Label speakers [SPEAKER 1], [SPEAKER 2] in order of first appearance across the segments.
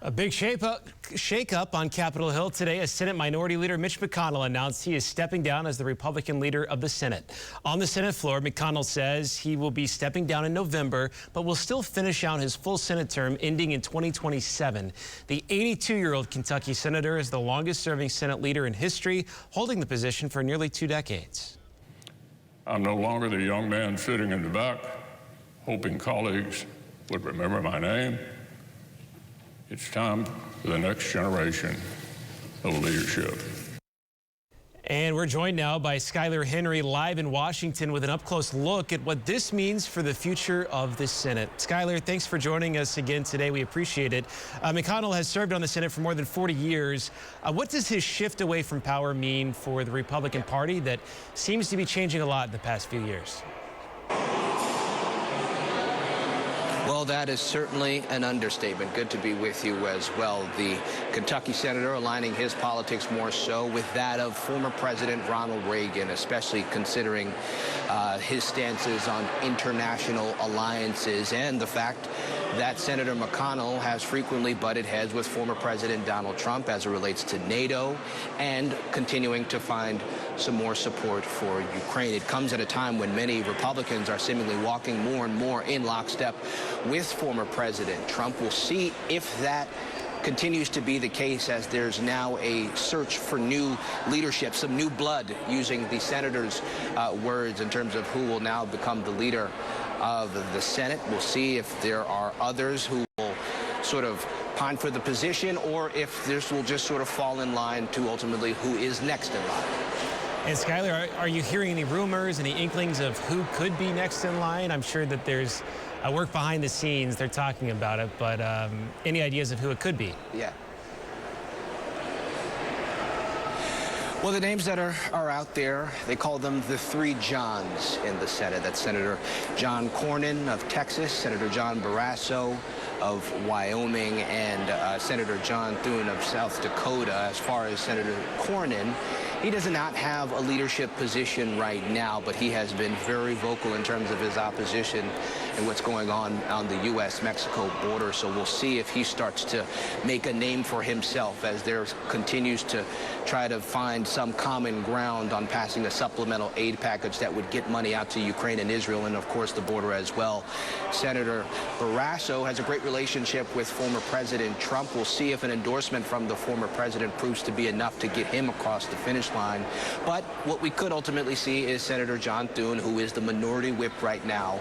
[SPEAKER 1] A big shake-up on Capitol Hill today as Senate Minority Leader Mitch McConnell announced he is stepping down as the Republican leader of the Senate. On the Senate floor, McConnell says he will be stepping down in November, but will still finish out his full Senate term ending in 2027. The 82-year-old Kentucky senator is the longest-serving Senate leader in history, holding the position for nearly 2 decades.
[SPEAKER 2] I'm no longer the young man sitting in the back, hoping colleagues would remember my name. It's time for the next generation of leadership.
[SPEAKER 1] And we're joined now by Skyler Henry live in Washington with an up-close look at what this means for the future of the Senate. Skyler, thanks for joining us again today. We appreciate it. McConnell has served on the Senate for more than 40 years. What does his shift away from power mean for the Republican Party that seems to be changing a lot in the past few years?
[SPEAKER 3] Well, that is certainly an understatement. Good to be with you as well. The Kentucky senator aligning his politics more so with that of former President Ronald Reagan, especially considering his stances on international alliances and the fact that Senator McConnell has frequently butted heads with former President Donald Trump as it relates to NATO and continuing to find some more support for Ukraine. It comes at a time when many Republicans are seemingly walking more and more in lockstep with former President Trump. We'll see if that continues to be the case as there's now a search for new leadership, some new blood, using the senator's words in terms of who will now become the leader of the Senate. We'll see if there are others who will sort of pine for the position or if this will just sort of fall in line to ultimately who is next in line.
[SPEAKER 1] And Skyler, are you hearing any rumors, any inklings of who could be next in line? I'm sure that there's work behind the scenes. They're talking about it, but any ideas of who it could be?
[SPEAKER 3] Yeah. Well, the names that are out there, they call them the 3 Johns in the Senate. That's Senator John Cornyn of Texas, Senator John Barrasso of Wyoming, and Senator John Thune of South Dakota. As far as Senator Cornyn, he does not have a leadership position right now, but he has been very vocal in terms of his opposition and what's going on the U.S.-Mexico border. So we'll see if he starts to make a name for himself as there continues to try to find some common ground on passing a supplemental aid package that would get money out to Ukraine and Israel and, of course, the border as well. Senator Barrasso has a great relationship with former President Trump. We'll see if an endorsement from the former president proves to be enough to get him across the finish line. But what we could ultimately see is Senator John Thune, who is the minority whip right now,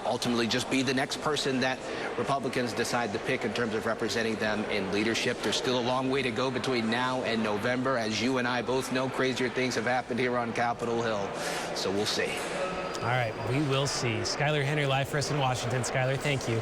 [SPEAKER 3] ultimately just be the next person that Republicans decide to pick in terms of representing them in leadership. There's still a long way to go between now and November. As you and I both know, crazier things have happened here on Capitol Hill. So we'll see.
[SPEAKER 1] All right, we will see. Skyler Henry live for us in Washington. Skyler, thank you.